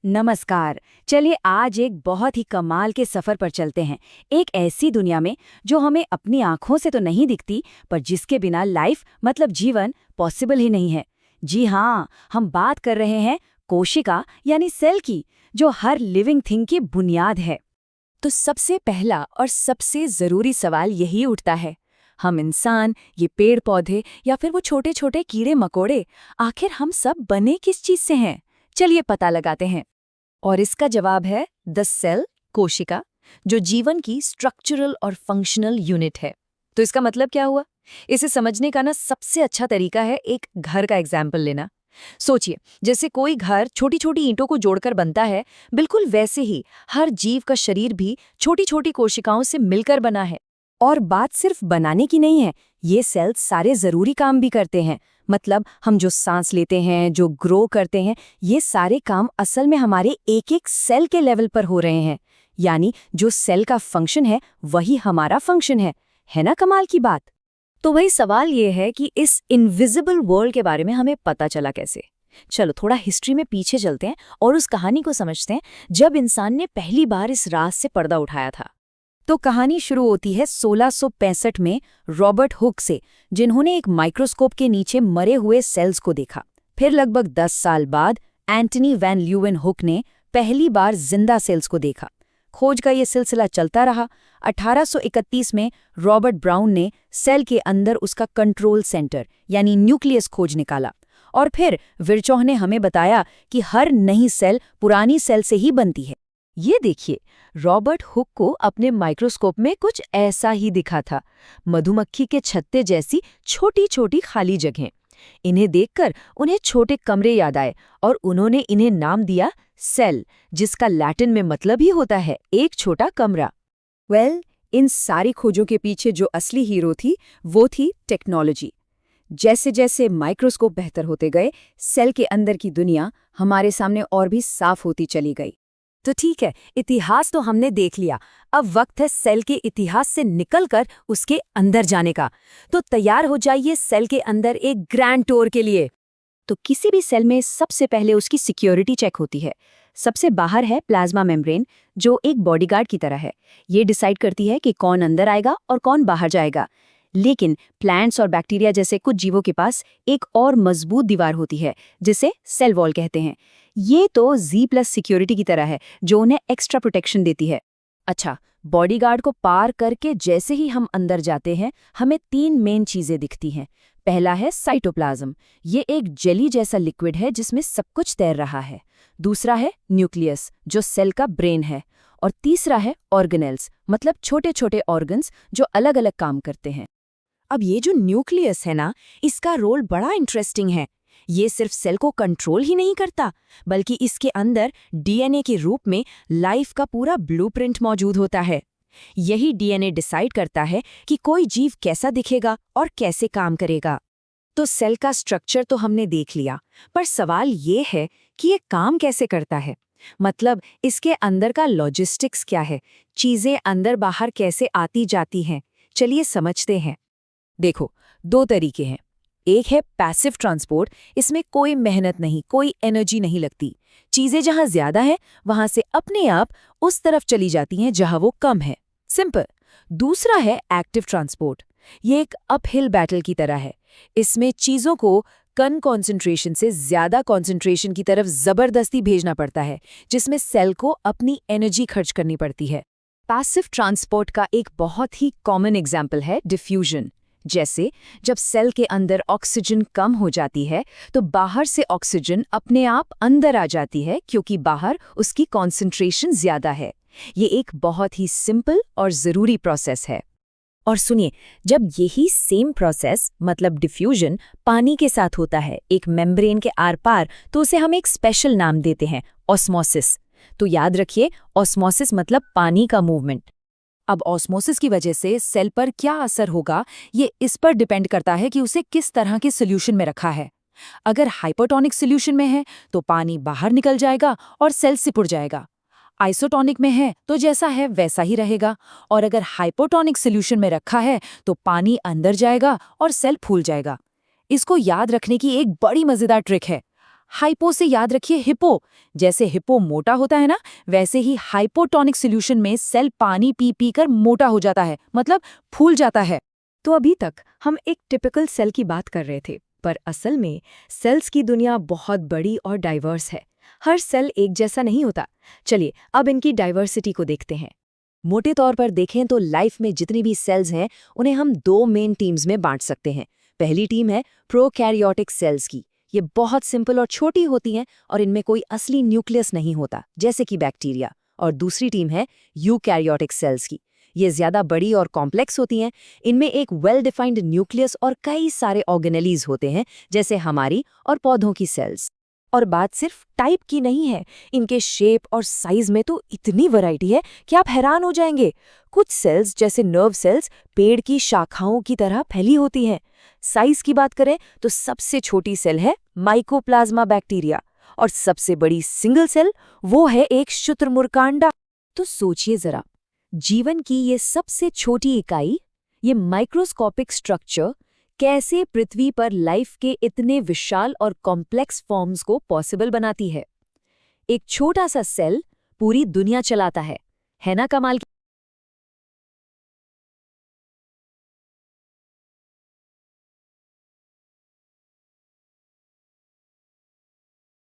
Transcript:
नमस्कार। चलिए आज एक बहुत ही कमाल के सफर पर चलते हैं। एक ऐसी दुनिया में जो हमें अपनी आंखों से तो नहीं दिखती, पर जिसके बिना लाइफ मतलब जीवन पॉसिबल ही नहीं है। जी हाँ, हम बात कर रहे हैं कोशिका यानी सेल की, जो हर लिविंग थिंग की बुनियाद है। तो सबसे पहला और सबसे जरूरी सवाल यही उठता है, हम इंसान, ये पेड़ पौधे या फिर वो छोटे छोटे कीड़े मकोड़े, आखिर हम सब बने किस चीज से हैं? चलिए पता लगाते हैं। और इसका जवाब है द सेल, कोशिका, जो जीवन की स्ट्रक्चरल और फंक्शनल यूनिट है। तो इसका मतलब क्या हुआ? इसे समझने का सबसे अच्छा तरीका है एक घर का एग्जाम्पल लेना। सोचिए, जैसे कोई घर छोटी छोटी ईंटों को जोड़कर बनता है, बिल्कुल वैसे ही हर जीव का शरीर भी छोटी छोटी कोशिकाओं से मिलकर बना है। और बात सिर्फ बनाने की नहीं है, ये सेल्स सारे जरूरी काम भी करते हैं। मतलब हम जो सांस लेते हैं, जो ग्रो करते हैं, ये सारे काम असल में हमारे एक एक सेल के लेवल पर हो रहे हैं। यानी जो सेल का फंक्शन है वही हमारा फंक्शन है ना कमाल की बात। तो वही सवाल ये है कि इस इनविजिबल वर्ल्ड के बारे में हमें पता चला कैसे? चलो थोड़ा हिस्ट्री में पीछे चलते हैं और उस कहानी को समझते हैं जब इंसान ने पहली बार इस राज से पर्दा उठाया था। तो कहानी शुरू होती है 1665 में रॉबर्ट हुक से, जिन्होंने एक माइक्रोस्कोप के नीचे मरे हुए सेल्स को देखा। फिर लगभग 10 साल बाद एंटनी वैन ल्यूवेन हुक ने पहली बार जिंदा सेल्स को देखा। खोज का ये सिलसिला चलता रहा। 1831 में रॉबर्ट ब्राउन ने सेल के अंदर उसका कंट्रोल सेंटर यानी न्यूक्लियस खोज निकाला। और फिर विरचॉह ने हमें बताया कि हर नई सेल पुरानी सेल से ही बनती है। ये देखिए, रॉबर्ट हुक को अपने माइक्रोस्कोप में कुछ ऐसा ही दिखा था, मधुमक्खी के छत्ते जैसी छोटी छोटी खाली जगहें। इन्हें देखकर उन्हें छोटे कमरे याद आए और उन्होंने इन्हें नाम दिया सेल, जिसका लैटिन में मतलब ही होता है एक छोटा कमरा। इन सारी खोजों के पीछे जो असली हीरो थी वो थी टेक्नोलॉजी। जैसे जैसे माइक्रोस्कोप बेहतर होते गए, सेल के अंदर की दुनिया हमारे सामने और भी साफ होती चली गई। तो ठीक है, इतिहास तो हमने देख लिया, अब वक्त है सेल के इतिहास से निकलकर उसके अंदर जाने का। तो तैयार हो जाइए सेल के अंदर एक ग्रैंड टूर के लिए। तो किसी भी सेल में सबसे पहले उसकी सिक्योरिटी चेक होती है। सबसे बाहर है प्लाज्मा मेम्ब्रेन, जो एक बॉडीगार्ड की तरह है। ये डिसाइड करती है कि कौन अंदर आएगा और कौन बाहर जाएगा। लेकिन प्लांट्स और बैक्टीरिया जैसे कुछ जीवों के पास एक और मजबूत दीवार होती है, जिसे सेल वॉल कहते हैं। ये तो Z+ सिक्योरिटी की तरह है, जो उन्हें एक्स्ट्रा प्रोटेक्शन देती है। अच्छा, बॉडीगार्ड को पार करके जैसे ही हम अंदर जाते हैं, हमें 3 मेन चीजें दिखती हैं। पहला है साइटोप्लाज्म। ये एक जेली जैसा लिक्विड है जिसमें सब कुछ तैर रहा है। दूसरा है न्यूक्लियस, जो सेल का ब्रेन है। और तीसरा है ऑर्गेनेल्स, मतलब छोटे छोटे ऑर्गन्स जो अलग अलग काम करते हैं। अब ये जो न्यूक्लियस है ना, इसका रोल बड़ा इंटरेस्टिंग है। ये सिर्फ सेल को कंट्रोल ही नहीं करता, बल्कि इसके अंदर DNA के रूप में लाइफ का पूरा ब्लूप्रिंट मौजूद होता है। यही DNA डिसाइड करता है कि कोई जीव कैसा दिखेगा और कैसे काम करेगा। तो सेल का स्ट्रक्चर तो हमने देख लिया, पर सवाल ये है कि ये काम कैसे करता है। मतलब इसके अंदर का लॉजिस्टिक्स क्या है, चीजें अंदर बाहर कैसे आती जाती हैं। चलिए समझते हैं। देखो, 2 तरीके हैं। एक है पैसिव ट्रांसपोर्ट, इसमें कोई मेहनत नहीं, कोई एनर्जी नहीं लगती। चीजें जहां ज्यादा हैं वहां से अपने आप उस तरफ चली जाती हैं जहां वो कम है। सिंपल। दूसरा है एक्टिव ट्रांसपोर्ट। ये एक अपहिल बैटल की तरह है। इसमें चीजों को कम कॉन्सेंट्रेशन से ज्यादा कॉन्सेंट्रेशन की तरफ जबरदस्ती भेजना पड़ता है, जिसमें सेल को अपनी एनर्जी खर्च करनी पड़ती है। पैसिव ट्रांसपोर्ट का एक बहुत ही कॉमन एग्जाम्पल है डिफ्यूजन। जैसे जब सेल के अंदर ऑक्सीजन कम हो जाती है, तो बाहर से ऑक्सीजन अपने आप अंदर आ जाती है, क्योंकि बाहर उसकी कॉन्सेंट्रेशन ज्यादा है। ये एक बहुत ही सिंपल और ज़रूरी प्रोसेस है। और सुनिए, जब यही सेम प्रोसेस मतलब डिफ्यूजन पानी के साथ होता है, एक मेम्ब्रेन के आर पार, तो उसे हम एक स्पेशल नाम देते हैं, ऑस्मोसिस। तो याद रखिए, ऑस्मोसिस मतलब पानी का मूवमेंट। अब ऑस्मोसिस की वजह से सेल पर क्या असर होगा, ये इस पर डिपेंड करता है कि उसे किस तरह के सोल्यूशन में रखा है। अगर हाइपोटोनिक सोल्यूशन में है तो पानी बाहर निकल जाएगा और सेल सिकुड़ जाएगा। आइसोटोनिक में है तो जैसा है वैसा ही रहेगा। और अगर हाइपोटोनिक सोल्यूशन में रखा है तो पानी अंदर जाएगा और सेल फूल जाएगा। इसको याद रखने की एक बड़ी मजेदार ट्रिक है। हाइपो से याद रखिए हिप्पो। जैसे हिप्पो मोटा होता है ना, वैसे ही हाइपोटोनिक सॉल्यूशन में सेल पानी पी पी कर मोटा हो जाता है, मतलब फूल जाता है। तो अभी तक हम एक टिपिकल सेल की बात कर रहे थे, पर असल में सेल्स की दुनिया बहुत बड़ी और डाइवर्स है। हर सेल एक जैसा नहीं होता। चलिए अब इनकी डाइवर्सिटी को देखते हैं। मोटे तौर पर देखें तो लाइफ में जितनी भी सेल्स हैं उन्हें हम दो मेन टीम्स में बांट सकते हैं। पहली टीम है प्रोकैरियोटिक सेल्स की। ये बहुत सिंपल और छोटी होती हैं और इनमें कोई असली न्यूक्लियस नहीं होता, जैसे कि बैक्टीरिया। और दूसरी टीम है यूकैरियोटिक सेल्स की। ये ज्यादा बड़ी और कॉम्प्लेक्स होती हैं। इनमें एक वेल डिफाइंड न्यूक्लियस और कई सारे ऑर्गेनेलीज होते हैं, जैसे हमारी और पौधों की सेल्स। और बात सिर्फ टाइप की नहीं है, इनके शेप और साइज में तो इतनी वैरायटी है कि आप हैरान हो जाएंगे। कुछ सेल्स जैसे नर्व सेल्स पेड़ की शाखाओं की तरह फैली होती हैं। साइज की बात करें तो सबसे छोटी सेल है माइकोप्लाज्मा बैक्टीरिया, और सबसे बड़ी सिंगल सेल वो है एक शुतुरमुर्ग। तो सोचिए जरा, जीवन की ये सबसे छोटी इकाई, ये माइक्रोस्कोपिक स्ट्रक्चर कैसे पृथ्वी पर लाइफ के इतने विशाल और कॉम्प्लेक्स फॉर्म्स को पॉसिबल बनाती है। एक छोटा सा सेल पूरी दुनिया चलाता है ना कमाल की